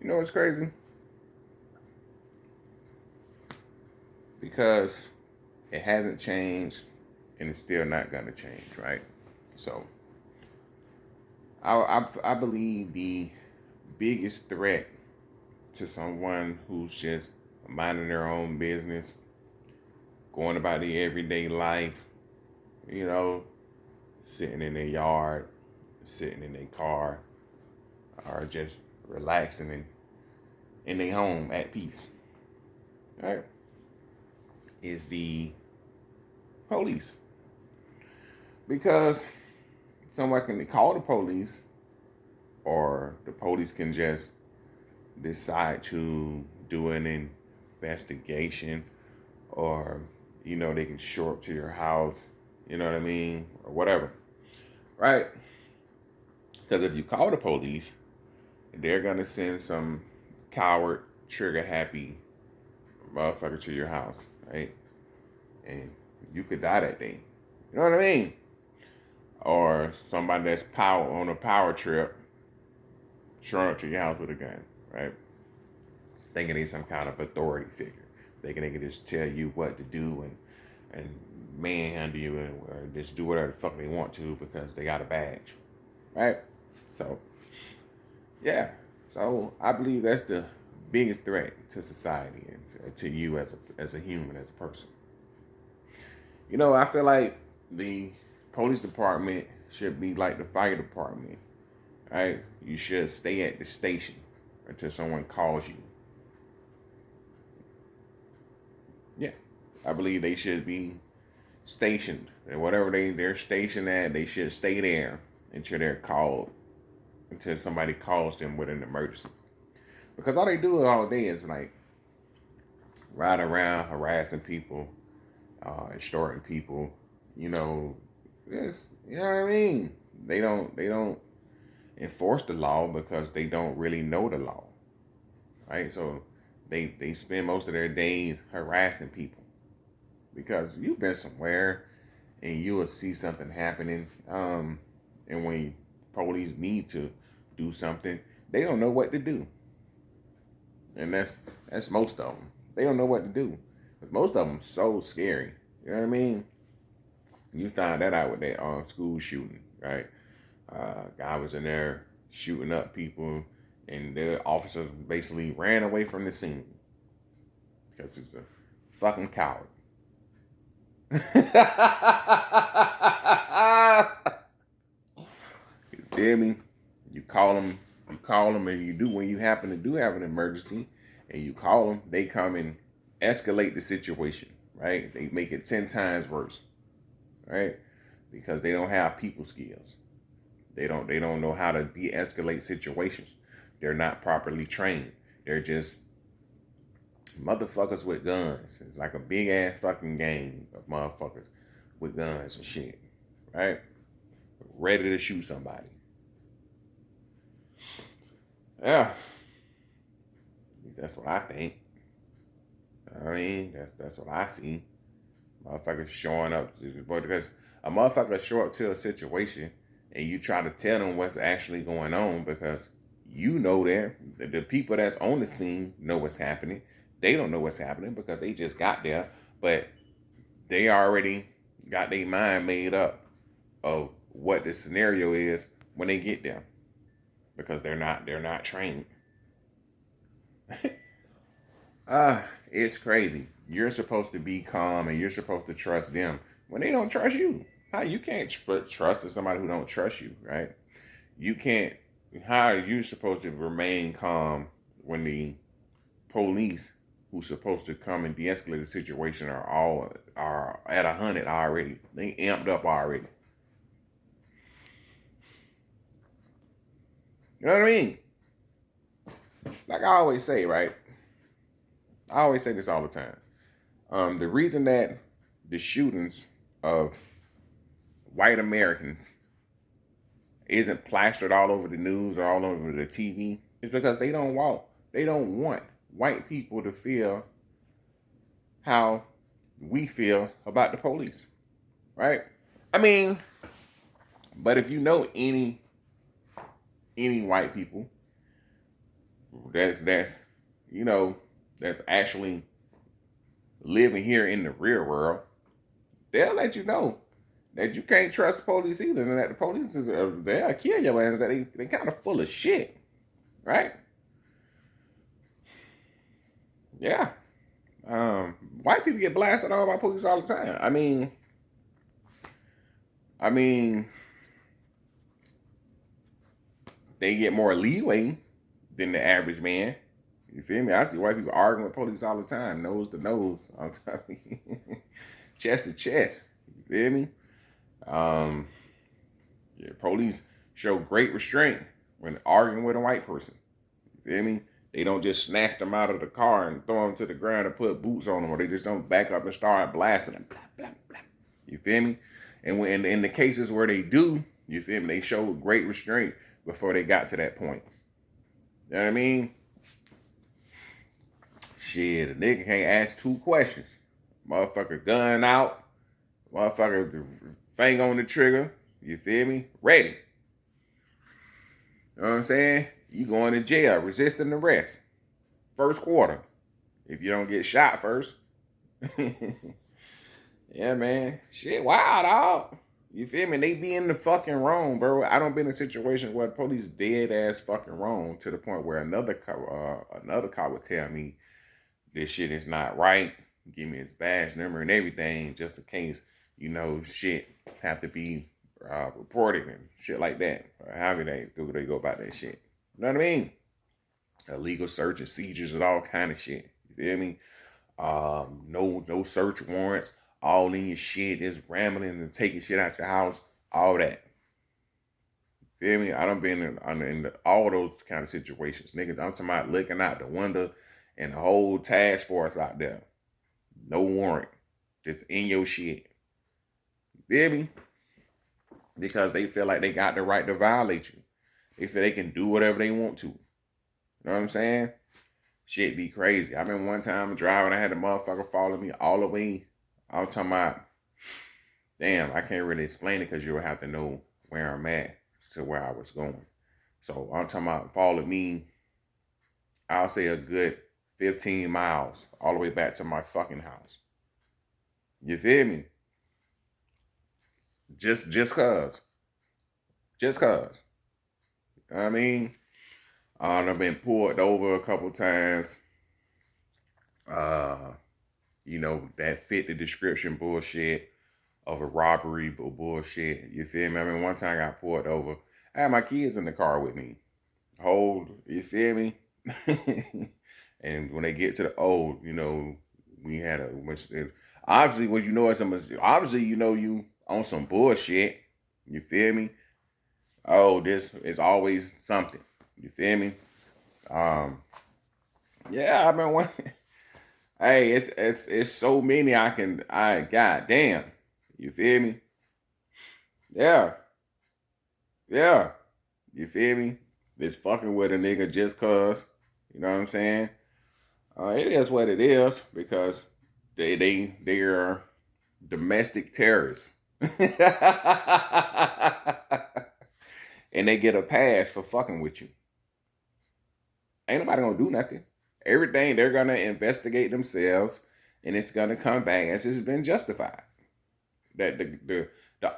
You know what's crazy? Because it hasn't changed and it's still not going to change, right? So I believe the biggest threat to someone who's just minding their own business, going about their everyday life, you know, sitting in their yard, sitting in their car, or just relaxing in their home at peace, right? Is the police. Because someone can call the police, or the police can just decide to do an investigation, or they can show up to your house, you know what I mean, or whatever, right? Because if you call the police, they're gonna send some coward, trigger happy motherfucker to your house, right? And you could die that day. You know what I mean? Or somebody that's power on a power trip showing up to your house with a gun, right? Thinking they some kind of authority figure. Thinking they can just tell you what to do and manhandle you or just do whatever the fuck they want to because they got a badge, right? So yeah, so I believe that's the biggest threat to society and to you as a human, as a person. I feel like the police department should be like the fire department, right? You should stay at the station until someone calls you. Yeah, I believe they should be stationed. And whatever they're stationed at, they should stay there until they're called, until somebody calls them with an emergency. Because all they do all day is like ride around harassing people, extorting people. You know, you know what I mean. They don't enforce the law because they don't really know the law, right? So they spend most of their days harassing people because you've been somewhere and you will see something happening, and when police need to do something, they don't know what to do, and that's most of them. They don't know what to do. Most of them so scary. You know what I mean? You found that out with that school shooting, right? Guy was in there shooting up people, and the officers basically ran away from the scene because he's a fucking coward. You feel me? You call them, and you do when you happen to do have an emergency, and you call them, they come and escalate the situation, right? They make it 10 times worse, right? Because they don't have people skills. They don't know how to de-escalate situations. They're not properly trained. They're just motherfuckers with guns. It's like a big ass fucking gang of motherfuckers with guns and shit, right? Ready to shoot somebody. Yeah, that's what I think. I mean, that's what I see. Motherfuckers showing up because a motherfucker show up to a situation and you try to tell them what's actually going on because you know the people that's on the scene know what's happening. They don't know what's happening because they just got there, but they already got their mind made up of what the scenario is when they get there because they're not trained. It's crazy. You're supposed to be calm and you're supposed to trust them when they don't trust you. How you can't put trust in somebody who don't trust you, right? You can't. How are you supposed to remain calm when the police, who's supposed to come and de-escalate the situation, are at 100 already? They amped up already. You know what I mean? Like I always say, right? I always say this all the time. The reason that the shootings of white Americans isn't plastered all over the news or all over the TV is because they don't want white people to feel how we feel about the police, right? I mean, but if you know any white people, that's you know that's actually living here in the real world, they'll let you know that you can't trust the police either, and that the police is they'll kill your ass. That they kind of full of shit, right? Yeah. White people get blasted all by police all the time. I mean, they get more leeway than the average man. You feel me? I see white people arguing with police all the time, nose to nose. I'm telling you, chest to chest. You feel me? Um, yeah, police show great restraint when arguing with a white person. You feel me? They don't just snatch them out of the car and throw them to the ground and put boots on them, or they just don't back up and start blasting them. Blah, blah, blah. You feel me? And when in the cases where they do, you feel me? They show great restraint before they got to that point. You know what I mean? Shit, a nigga can't ask 2 questions. Motherfucker gun out. Motherfucker finger on the trigger. You feel me? Ready. You know what I'm saying? You going to jail, resisting arrest. First quarter. If you don't get shot first. Yeah, man. Shit, wow, dog. You feel me? They be in the fucking wrong, bro. I don't been in a situation where the police dead ass fucking wrong to the point where another cop would tell me this shit is not right. Give me his badge number and everything, just in case, shit have to be reported and shit like that. Or however they go about that shit. You know what I mean? Illegal search and seizures and all kind of shit. You feel me? No search warrants, all in your shit, just rambling and taking shit out your house, all that. Feel me? I done been in all those kind of situations. Niggas, I'm talking about looking out the window and the whole task force out there. No warrant. Just in your shit. Feel me? Because they feel like they got the right to violate you. They feel they can do whatever they want to. You know what I'm saying? Shit be crazy. I remember one time driving, I had a motherfucker follow me all the way. I was talking about, damn, I can't really explain it because you would have to know where I'm at to where I was going. So I'm talking about follow me, I'll say a good 15 miles all the way back to my fucking house. You feel me? Just cause. Just cause. You know what I mean? I've been pulled over a couple times. That fit the description bullshit of a robbery bullshit. You feel me? I mean, one time I got pulled over. I had my kids in the car with me. You feel me? And when they get to the we had obviously what you know is obviously you on some bullshit. You feel me? Oh, this is always something. You feel me? Yeah, I've been one. Hey, it's so many goddamn. You feel me? Yeah. Yeah. You feel me? It's fucking with a nigga just cause. You know what I'm saying? It is what it is because they're domestic terrorists. And they get a pass for fucking with you. Ain't nobody gonna do nothing. Everything they're gonna investigate themselves, and it's gonna come back as it's been justified. That the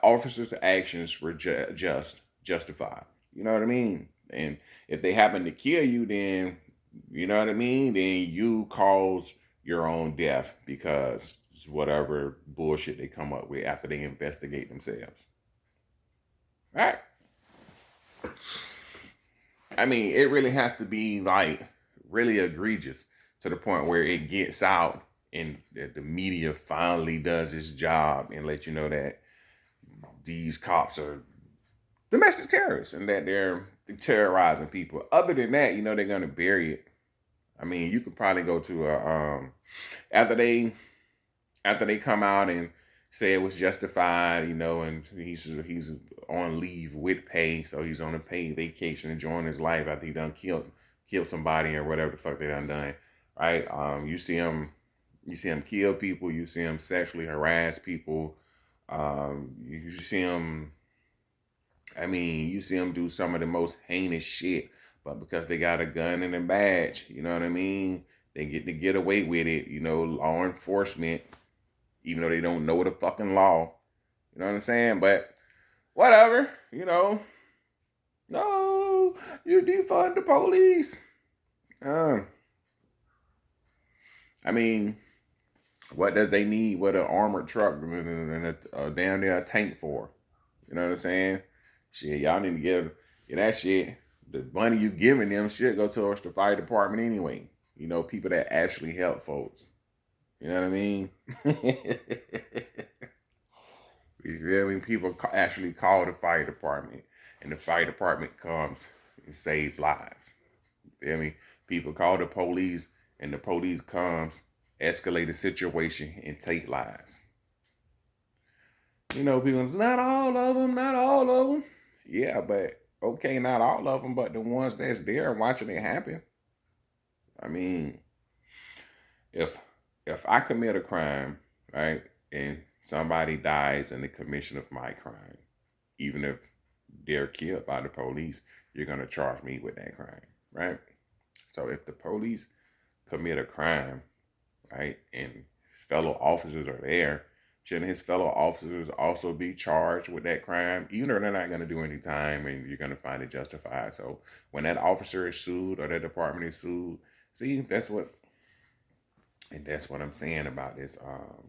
officers' actions were justified. You know what I mean? And if they happen to kill you, then you know what I mean. Then you cause your own death because it's whatever bullshit they come up with after they investigate themselves. Right? I mean, it really has to be like really egregious to the point where it gets out and the media finally does its job and let you know that these cops are domestic terrorists and that they're terrorizing people. Other than that, they're gonna bury it. I mean, you could probably go to after they come out and say it was justified, and he's on leave with pay, so he's on a paid vacation enjoying his life after he done killed somebody or whatever the fuck they done, right? You see him kill people, you see him sexually harass people, you see him do some of the most heinous shit but because they got a gun and a badge, you know what I mean? They get away with it, law enforcement, even though they don't know the fucking law. You know what I'm saying? But whatever, No, you defund the police. Um, I mean, what does they need with an armored truck and a damn near a tank for? You know what I'm saying? Shit, y'all need to get that shit. The money you giving them shit go towards the fire department anyway. People that actually help folks. You know what I mean? You feel me? People actually call the fire department, and the fire department comes and saves lives. You feel me? People call the police, and the police comes, escalate the situation, and take lives. People say, not all of them, not all of them. Yeah, but okay, not all of them, but the ones that's there watching it happen. I mean, if if I commit a crime, right, and somebody dies in the commission of my crime, even if they're killed by the police, you're gonna charge me with that crime, right? So if the police commit a crime, right, and his fellow officers are there, shouldn't his fellow officers also be charged with that crime, even though they're not going to do any time and you're going to find it justified? So when that officer is sued or that department is sued, see, that's what I'm saying about this,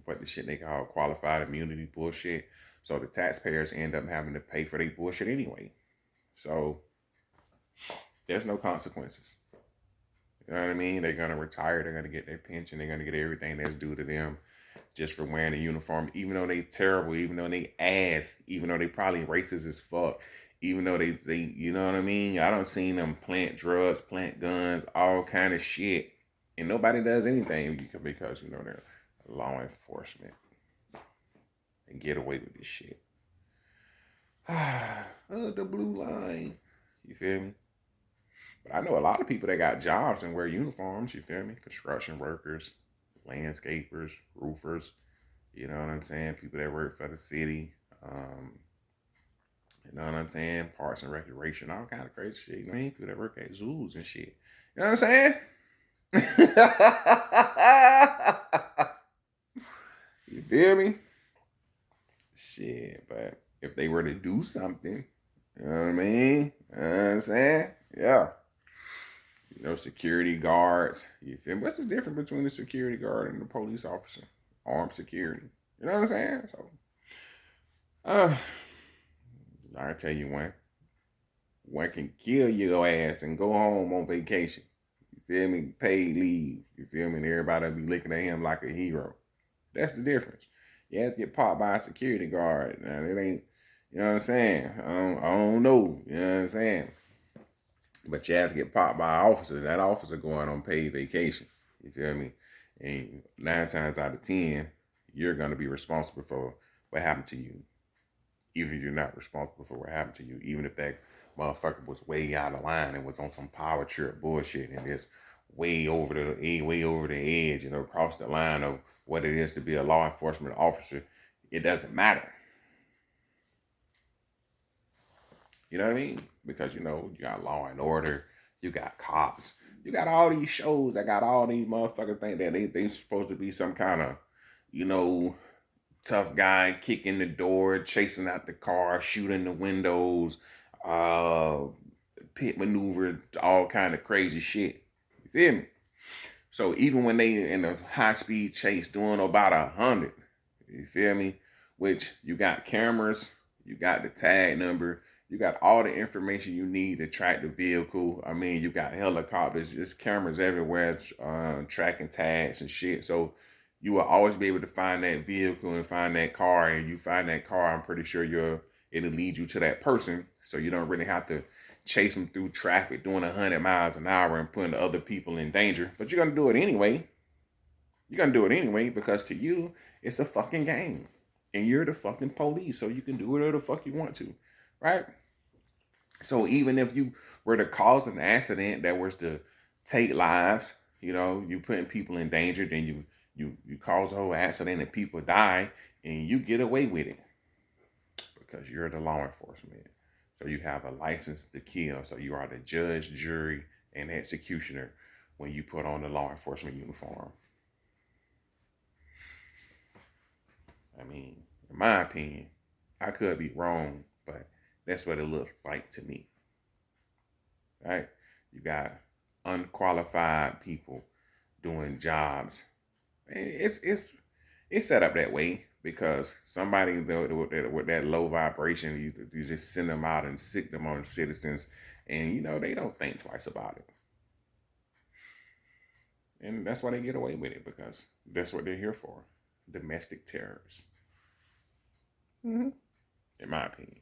what the shit they call qualified immunity bullshit. So the taxpayers end up having to pay for their bullshit anyway. So there's no consequences. You know what I mean? They're going to retire. They're going to get their pension. They're going to get everything that's due to them just for wearing a uniform, even though they terrible, even though they ass, even though they probably racist as fuck, even though they you know what I mean? I don't seen them plant drugs, plant guns, all kind of shit. And nobody does anything because, they're law enforcement and get away with this shit. The blue line. You feel me? But I know a lot of people that got jobs and wear uniforms, you feel me? Construction workers, landscapers, roofers, you know what I'm saying? People that work for the city, you know what I'm saying? Parks and recreation, all kind of crazy shit. You know what I mean? People that work at zoos and shit. You know what I'm saying? You feel me? Shit, but if they were to do something, you know what I mean? You know what I'm saying? Yeah. Security guards. You feel me? What's the difference between the security guard and the police officer? Armed security. You know what I'm saying? So, I tell you one can kill your ass and go home on vacation. You feel me? Paid leave. You feel me? And everybody be looking at him like a hero. That's the difference. You have to get popped by a security guard. Now, it ain't, you know what I'm saying? I don't know. You know what I'm saying? But you have to get popped by an officer. That officer going on paid vacation. You feel me? And 9 times out of 10, you're going to be responsible for what happened to you. Even if you're not responsible for what happened to you. Even if that motherfucker was way out of line and was on some power trip bullshit and it's way over the edge, across the line of what it is to be a law enforcement officer, it doesn't matter. You know what I mean? Because, you got Law and Order, you got Cops, you got all these shows that got all these motherfuckers think that they supposed to be some kind of, tough guy kicking the door, chasing out the car, shooting the windows, pit maneuver, all kind of crazy shit. You feel me? So even when they in a high speed chase doing about 100, you feel me? Which you got cameras, you got the tag number, you got all the information you need to track the vehicle. I mean, you got helicopters, just cameras everywhere, tracking tags and shit. So you will always be able to find that vehicle and find that car. And you find that car, I'm pretty sure it'll lead you to that person. So you don't really have to chase them through traffic doing 100 miles an hour and putting other people in danger. But you're going to do it anyway. You're going to do it anyway because to you, it's a fucking game. And you're the fucking police, so you can do whatever the fuck you want to, right? So even if you were to cause an accident that was to take lives, you putting people in danger, then you cause a whole accident and people die, and you get away with it because you're the law enforcement. So you have a license to kill. So you are the judge, jury, and executioner when you put on the law enforcement uniform. I mean, in my opinion, I could be wrong, but that's what it looks like to me. Right? You got unqualified people doing jobs. And it's set up that way because somebody with that low vibration, you just send them out and sick them on citizens, and they don't think twice about it, and that's why they get away with it because that's what they're here for, domestic terrorists, in my opinion.